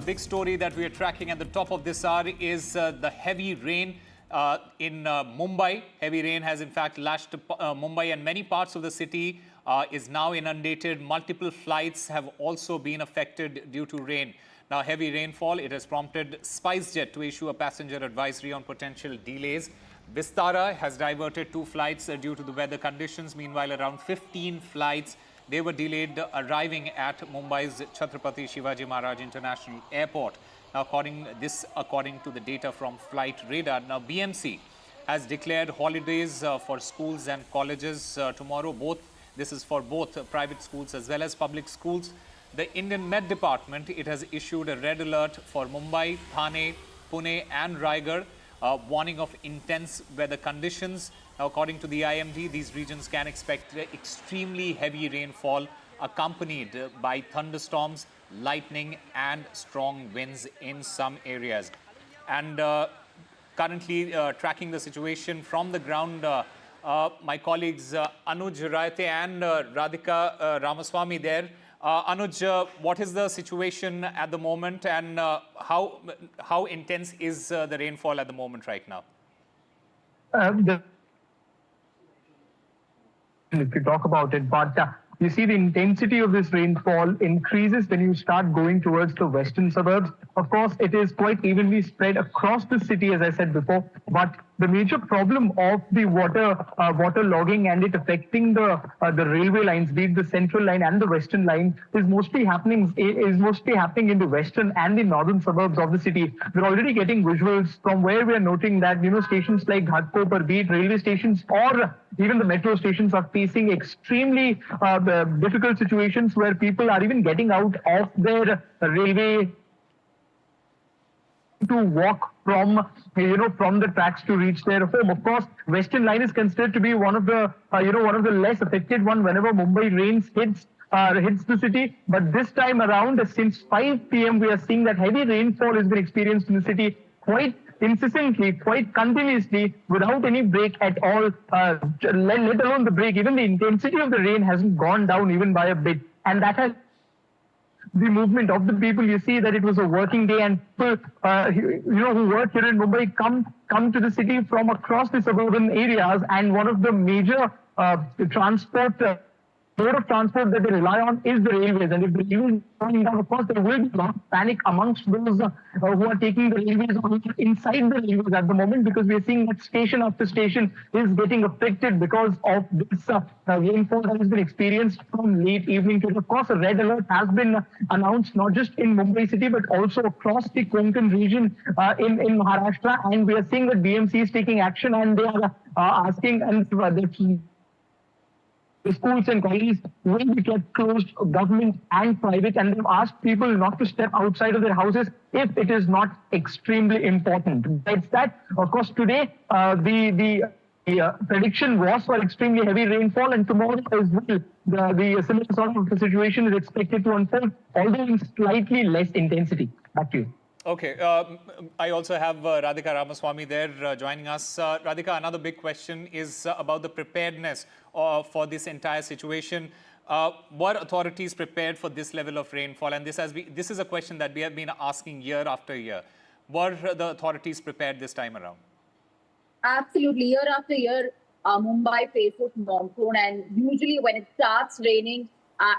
The big story that we are tracking at the top of this hour is the heavy rain in Mumbai. Heavy rain has in fact lashed Mumbai, and many parts of the city is now inundated. Multiple flights have also been affected due to rain. Now, heavy rainfall, it has prompted SpiceJet to issue a passenger advisory on potential delays. Vistara has diverted 2 flights due to the weather conditions. Meanwhile, around 15 flights, they were delayed arriving at Mumbai's Chhatrapati Shivaji Maharaj International Airport. Now, according to the data from Flight Radar, now BMC has declared holidays for schools and colleges tomorrow. This is for both private schools as well as public schools. The Indian Met Department, it has issued a red alert for Mumbai, Thane, Pune and Raigad, warning of intense weather conditions. Now, according to the IMD, these regions can expect extremely heavy rainfall accompanied by thunderstorms, lightning and strong winds in some areas. And currently tracking the situation from the ground, my colleagues Anuj Raite and Radhika Ramaswamy there. Anuj, what is the situation at the moment, and how intense is the rainfall at the moment right now? If you talk about it, but you see the intensity of this rainfall increases when you start going towards the western suburbs. Of course, it is quite evenly spread across the city, as I said before, but the major problem of the water logging and it affecting the railway lines, be it the central line and the western line, is mostly happening in the western and the northern suburbs of the city. We're already getting visuals from where we are noting that stations like Ghatkopar, be it railway stations or even the metro stations, are facing extremely difficult situations where people are even getting out of their railway to walk from the tracks to reach their home. Of course, Western Line is considered to be one of the less affected one whenever Mumbai rains hits the city. But this time around, since 5 p.m., we are seeing that heavy rainfall has been experienced in the city quite incessantly, quite continuously, without any break at all, let alone the break. Even the intensity of the rain hasn't gone down even by a bit. And that has the movement of the people. You see that it was a working day, and people who work here in Mumbai come to the city from across the suburban areas, and one of the major mode of transport that they rely on is the railways. And if the railways are going down, of course, there will be a lot of panic amongst those who are taking the railways or inside the railways at the moment, because we are seeing that station after station is getting affected because of this rainfall that has been experienced from late evening to. Of course, a red alert has been announced not just in Mumbai city but also across the Konkan region in Maharashtra, and we are seeing that BMC is taking action, and they are asking the schools and colleges will be kept closed, government and private, and they've asked people not to step outside of their houses if it is not extremely important. Besides that, of course, today the prediction was for extremely heavy rainfall, and tomorrow as well the similar sort of situation is expected to unfold, although in slightly less intensity. Back to you. Okay, I also have Radhika Ramaswamy there joining us. Radhika, another big question is about the preparedness for this entire situation. Were authorities prepared for this level of rainfall? And this is a question that we have been asking year after year. Were the authorities prepared this time around? Absolutely. Year after year, Mumbai faces monsoon, and usually when it starts raining,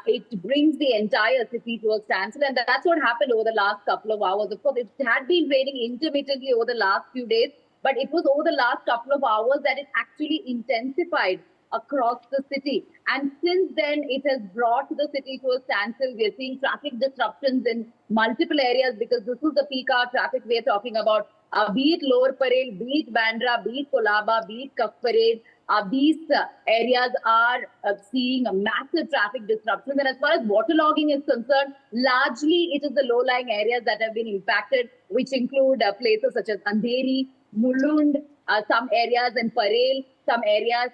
it brings the entire city to a standstill, and that's what happened over the last couple of hours. Of course, it had been raining intermittently over the last few days, but it was over the last couple of hours that it actually intensified across the city. And since then, it has brought the city to a standstill. We are seeing traffic disruptions in multiple areas, because this is the peak hour traffic we are talking about. Be it Lower Parel, be it Bandra, be it Kolaba, be it Kaf Parade. These areas are seeing a massive traffic disruptions. And as far as waterlogging is concerned, largely it is the low-lying areas that have been impacted, which include places such as Andheri, Mulund, some areas in Parel, some areas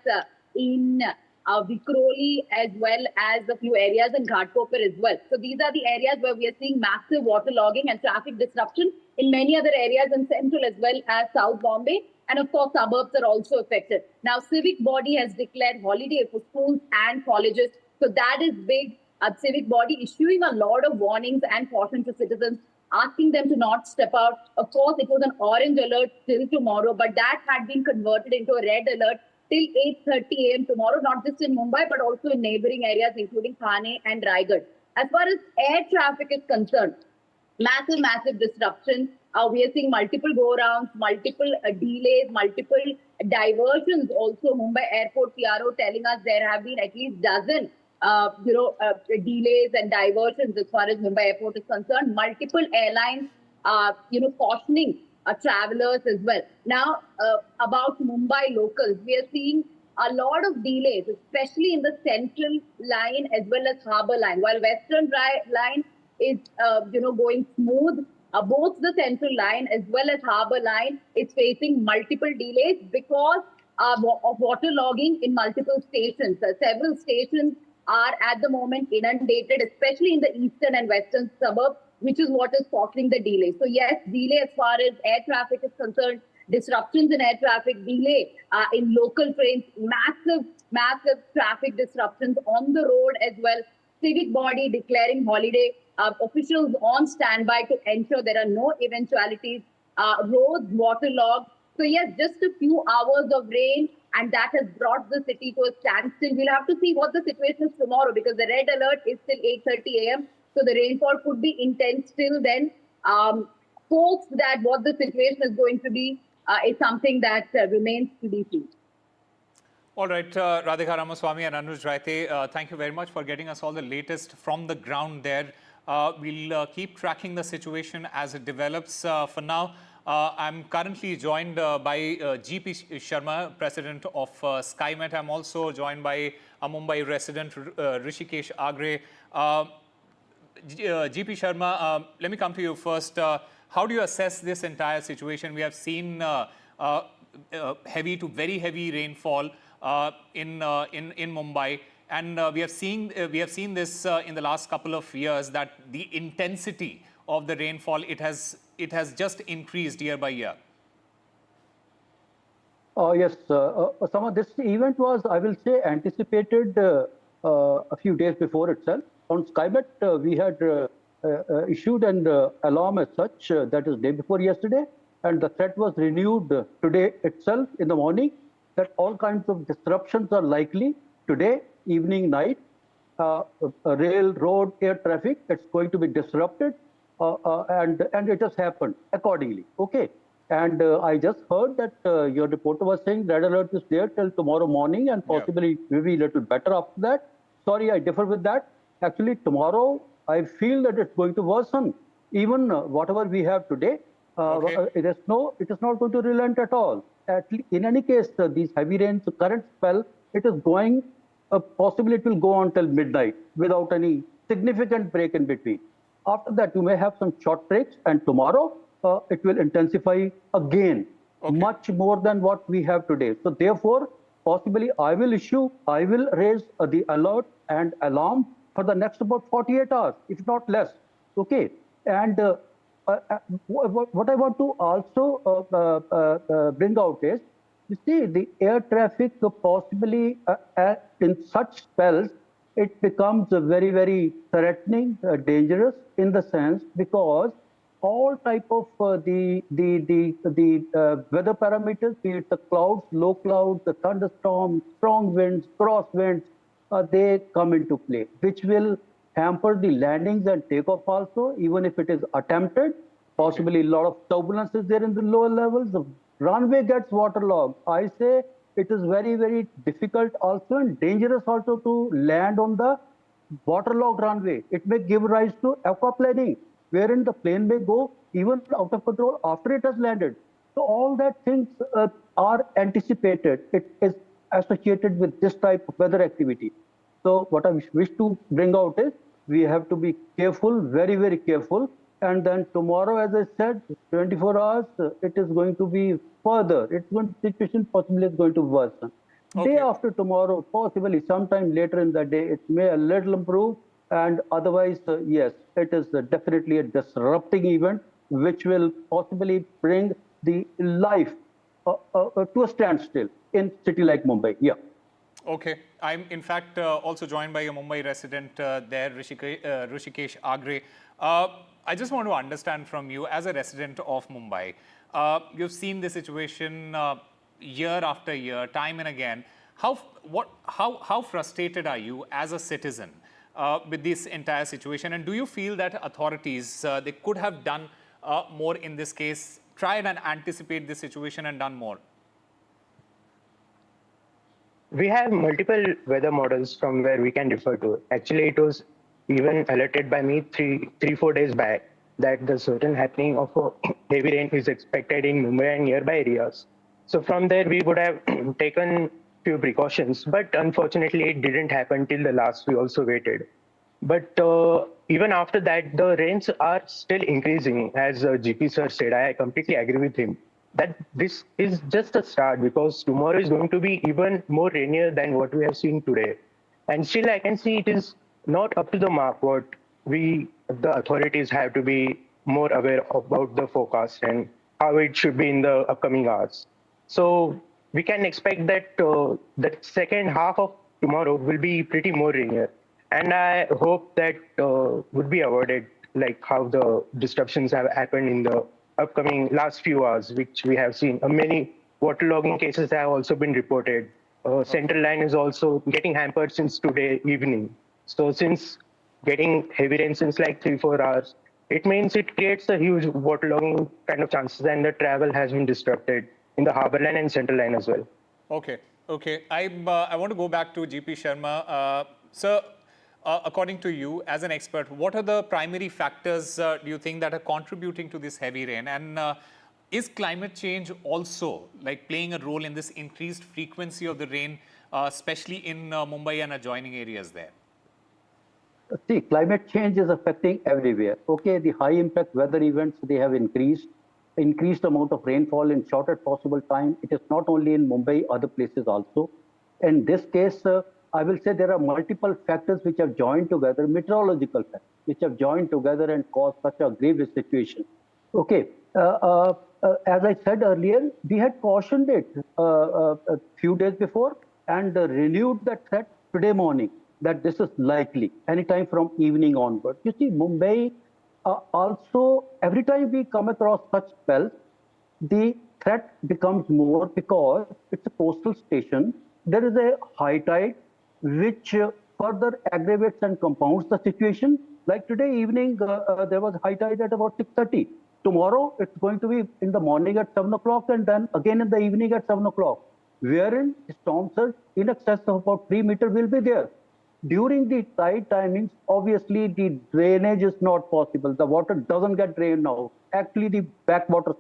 in Vikhroli, as well as a few areas in Ghatkopar as well. So these are the areas where we are seeing massive waterlogging and traffic disruption. In many other areas in central as well as South Bombay. And of course, suburbs are also affected. Now, civic body has declared holiday for schools and colleges. So that is big. A civic body issuing a lot of warnings and caution to citizens asking them to not step out. Of course, it was an orange alert till tomorrow, but that had been converted into a red alert till 8:30 a.m. tomorrow, not just in Mumbai, but also in neighboring areas, including Thane and Raigad. As far as air traffic is concerned, massive disruption. We are seeing multiple go-rounds, multiple delays, multiple diversions. Also, Mumbai Airport PRO telling us there have been at least dozen, delays and diversions as far as Mumbai Airport is concerned. Multiple airlines, cautioning travelers as well. Now, about Mumbai locals, we are seeing a lot of delays, especially in the central line as well as harbour line. While western line is going smooth, both the central line as well as harbour line is facing multiple delays because of waterlogging in multiple stations. Several stations are at the moment inundated, especially in the eastern and western suburbs, which is what is causing the delay. So yes, delay as far as air traffic is concerned, disruptions in air traffic, delay in local trains, massive traffic disruptions on the road as well. Civic body declaring holiday, officials on standby to ensure there are no eventualities, roads waterlogged. So yes, just a few hours of rain, and that has brought the city to a standstill. We'll have to see what the situation is tomorrow, because the red alert is till 8:30 a.m. So the rainfall could be intense till then. Hopes that what the situation is going to be is something that remains to be seen. All right, Radhika Ramaswamy and Anuj Raite, thank you very much for getting us all the latest from the ground there. We'll keep tracking the situation as it develops. For now, I'm currently joined by GP Sharma, President of SkyMet. I'm also joined by a Mumbai resident, Rishikesh Agre. GP Sharma, let me come to you first. How do you assess this entire situation? We have seen heavy to very heavy rainfall in Mumbai, and we have seen this in the last couple of years, that the intensity of the rainfall, it has just increased year by year. Yes, some of this event was, I will say, anticipated a few days before itself. On SkyMet, we had issued an alarm as such, that is day before yesterday, and the threat was renewed today itself in the morning, that all kinds of disruptions are likely today, evening, night. Rail, road, air traffic, it's going to be disrupted, and it has happened accordingly. Okay. And I just heard that your reporter was saying red alert is there till tomorrow morning, and possibly maybe a little better after that. Sorry, I differ with that. Actually, tomorrow, I feel that it's going to worsen. Even whatever we have today, it is not going to relent at all. In any case, these heavy rains, the current spell, it is going, possibly it will go on till midnight without any significant break in between. After that, you may have some short breaks, and tomorrow it will intensify again, much more than what we have today. So therefore, possibly I will raise the alert and alarm for the next about 48 hours, if not less. Okay. And what I want to also bring out is, you see, the air traffic possibly in such spells, it becomes very, very threatening, dangerous in the sense, because all type of the weather parameters, be it the clouds, low clouds, the thunderstorms, strong winds, crosswinds, they come into play, which will hamper the landings and takeoff also, even if it is attempted. Possibly a lot of turbulence is there in the lower levels. The runway gets waterlogged. I say it is very, very difficult also and dangerous also to land on the waterlogged runway. It may give rise to aquaplaning, wherein the plane may go even out of control after it has landed. So all that things are anticipated. It is associated with this type of weather activity. So what I wish to bring out is, we have to be careful, very, very careful. And then tomorrow, as I said, 24 hours, it is going to be further. The situation possibly is going to worsen. Day after tomorrow, possibly sometime later in the day, it may a little improve. And otherwise, yes, it is definitely a disrupting event, which will possibly bring the life to a standstill in a city like Mumbai. Yeah. Okay. I'm, in fact, also joined by a Mumbai resident there, Rishikesh Agre. I just want to understand from you, as a resident of Mumbai, you've seen the situation year after year, time and again. How frustrated are you as a citizen with this entire situation? And do you feel that authorities, they could have done more in this case, tried and anticipate this situation and done more? We have multiple weather models from where we can refer to. Actually, it was even alerted by me 4 days back that the certain happening of a heavy rain is expected in Mumbai and nearby areas. So from there, we would have taken few precautions, but unfortunately, it didn't happen till the last. We also waited. But even after that, the rains are still increasing, as GP sir said. I completely agree with him that this is just a start, because tomorrow is going to be even more rainier than what we have seen today. And still, I can see it is not up to the mark what the authorities have to be more aware about the forecast and how it should be in the upcoming hours. So we can expect that the second half of tomorrow will be pretty more rainier. And I hope that would be avoided, like how the disruptions have happened in the upcoming last few hours, which we have seen. Many waterlogging cases have also been reported. Central line is also getting hampered since today evening. So since getting heavy rain since like 3-4 hours, it means it creates a huge waterlogging kind of chances, and the travel has been disrupted in the harbour line and central line as well. Okay. I want to go back to GP Sharma. Sir, according to you, as an expert, what are the primary factors do you think that are contributing to this heavy rain? And is climate change also like playing a role in this increased frequency of the rain, especially in Mumbai and adjoining areas there? See, climate change is affecting everywhere. Okay, the high impact weather events, they have increased amount of rainfall in shortest possible time. It is not only in Mumbai, other places also. In this case, I will say there are multiple factors which have joined together, meteorological factors, which have joined together and caused such a grievous situation. Okay, as I said earlier, we had cautioned it a few days before and renewed that threat today morning, that this is likely anytime from evening onward. You see, Mumbai also, every time we come across such spells, the threat becomes more because it's a coastal station. There is a high tide which further aggravates and compounds the situation. Like today evening, there was high tide at about 6:30. Tomorrow, it's going to be in the morning at 7 o'clock and then again in the evening at 7 o'clock, wherein storm surge in excess of about 3 meters will be there. During the tide timings, obviously the drainage is not possible. The water doesn't get drained now. Actually, the backlash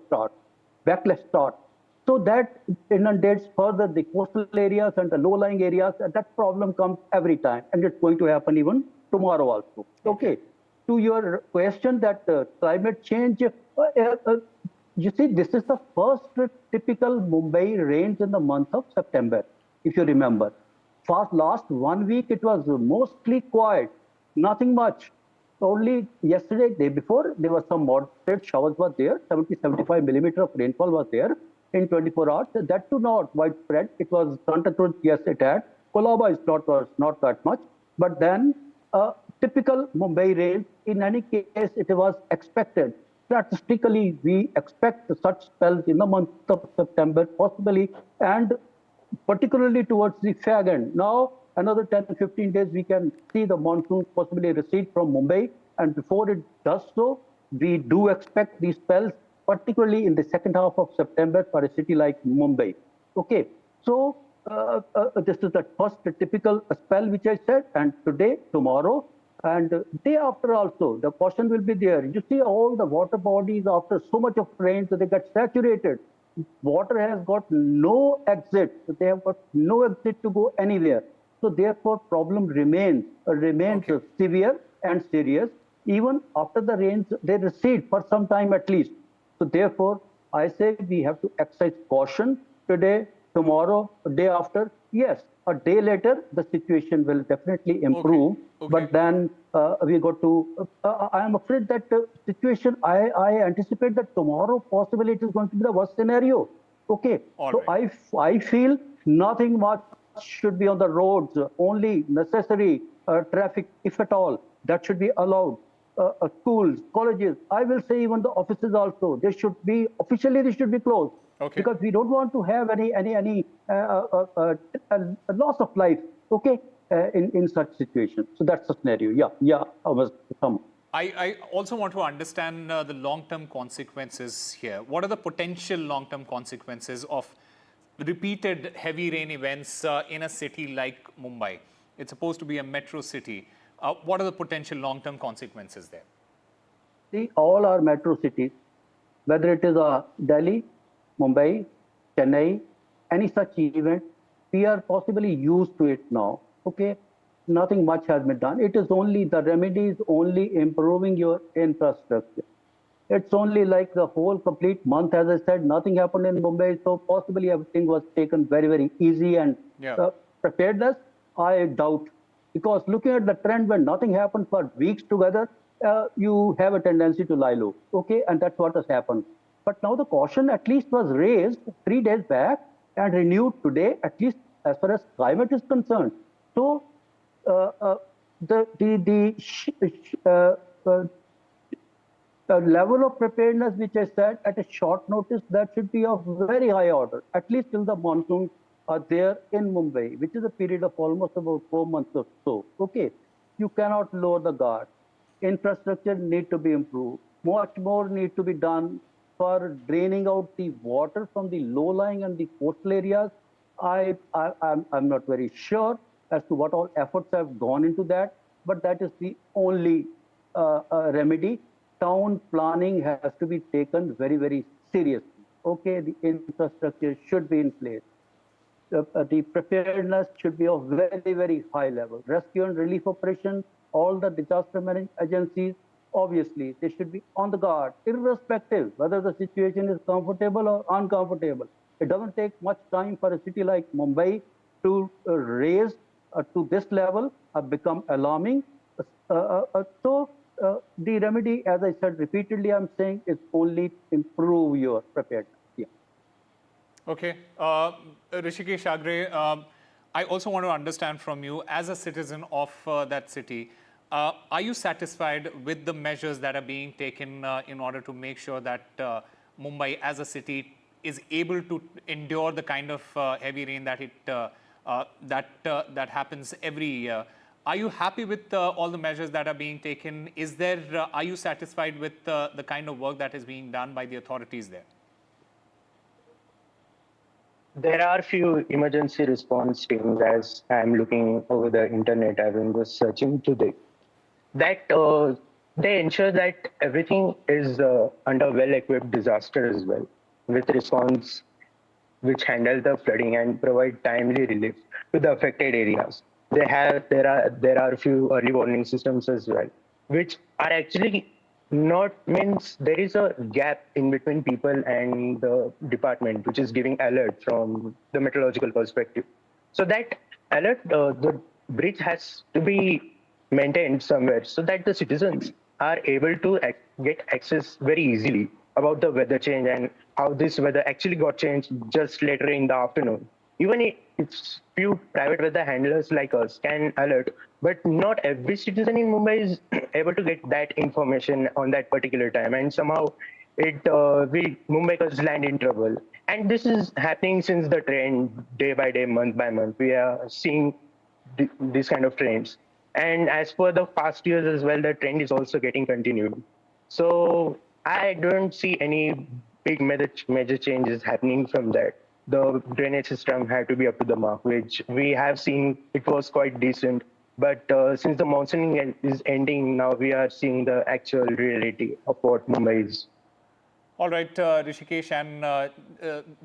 starts. So that inundates further the coastal areas and the low-lying areas, and that problem comes every time, and it's going to happen even tomorrow also. Okay, to your question that climate change, you see, this is the first typical Mumbai rains in the month of September, if you remember. For last 1 week, it was mostly quiet, nothing much. Only yesterday, day before, there was some moderate showers were there, 70-75 millimeter of rainfall was there in 24 hours. That too not widespread. It was Santacruz, yes, it had. Colaba is not that much. But then, typical Mumbai rain, in any case, it was expected. Statistically, we expect such spells in the month of September, possibly, and particularly towards the fag end. Now, another 10-15 days, we can see the monsoon possibly recede from Mumbai. And before it does so, we do expect these spells, particularly in the second half of September for a city like Mumbai. Okay, so this is the first typical spell which I said, and today, tomorrow, and day after also, the caution will be there. You see all the water bodies after so much of rain, so they get saturated. Water has got no exit. They have got no exit to go anywhere. So therefore, problem remains okay, severe and serious. Even after the rains, they recede for some time at least. So therefore, I say we have to exercise caution today, tomorrow, day after. Yes, a day later, the situation will definitely improve. Okay. But then we got to, I am afraid that situation, I anticipate that tomorrow possibly it is going to be the worst scenario. Okay, all so right. I feel nothing much should be on the roads, only necessary traffic, if at all, that should be allowed. schools, colleges. I will say even the offices also. They should be officially closed. Okay. Because we don't want to have any a loss of life. Okay, in such situations. So that's the scenario. Yeah. I was some. I also want to understand the long-term consequences here. What are the potential long-term consequences of repeated heavy rain events in a city like Mumbai? It's supposed to be a metro city. What are the potential long-term consequences there? See, all our metro cities, whether it is Delhi, Mumbai, Chennai, any such event, we are possibly used to it now. Okay, nothing much has been done. It is only the remedy is only improving your infrastructure. It's only like the whole complete month, as I said, nothing happened in Mumbai, so possibly everything was taken very, very easy and preparedness. I doubt, because looking at the trend when nothing happened for weeks together, you have a tendency to lie low. Okay, and that's what has happened. But now the caution at least was raised 3 days back and renewed today, at least as far as climate is concerned. So the level of preparedness, which I said at a short notice, that should be of very high order, at least till the monsoons are there in Mumbai, which is a period of almost about 4 months or so. Okay, you cannot lower the guard. Infrastructure need to be improved. Much more need to be done for draining out the water from the low-lying and the coastal areas. I'm not very sure as to what all efforts have gone into that, but that is the only remedy. Town planning has to be taken very, very seriously. Okay, the infrastructure should be in place. The preparedness should be of very, very high level. Rescue and relief operations, all the disaster management agencies, obviously, they should be on the guard, irrespective whether the situation is comfortable or uncomfortable. It doesn't take much time for a city like Mumbai to raise to this level, become alarming. So the remedy, as I said repeatedly, I'm saying, is only improve your preparedness. Yeah. Okay. Rishikesh Agre, I also want to understand from you, as a citizen of that city, are you satisfied with the measures that are being taken in order to make sure that Mumbai as a city is able to endure the kind of heavy rain that that happens every year? Are you happy with all the measures that are being taken? Are you satisfied with the kind of work that is being done by the authorities there? There are few emergency response teams. As I'm looking over the internet, I've been just searching today, that they ensure that everything is under well-equipped disaster as well, with response which handle the flooding and provide timely relief to the affected areas. There are a few early warning systems as well, which are actually not means there is a gap in between people and the department, which is giving alert from the meteorological perspective. So that alert, the bridge has to be maintained somewhere so that the citizens are able to get access very easily about the weather change and how this weather actually got changed just later in the afternoon. Even if few private weather handlers like us can alert, but not every citizen in Mumbai is able to get that information on that particular time, and somehow we Mumbaikars land in trouble. And this is happening since the trend, day by day, month by month. We are seeing this kind of trends. And as per the past years as well, the trend is also getting continued. So I don't see any big major changes happening from that. The drainage system had to be up to the mark, which we have seen it was quite decent. But since the monsoon is ending, now we are seeing the actual reality of what Mumbai is. All right, Rishikesh and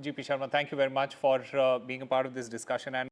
GP Sharma, thank you very much for being a part of this discussion. And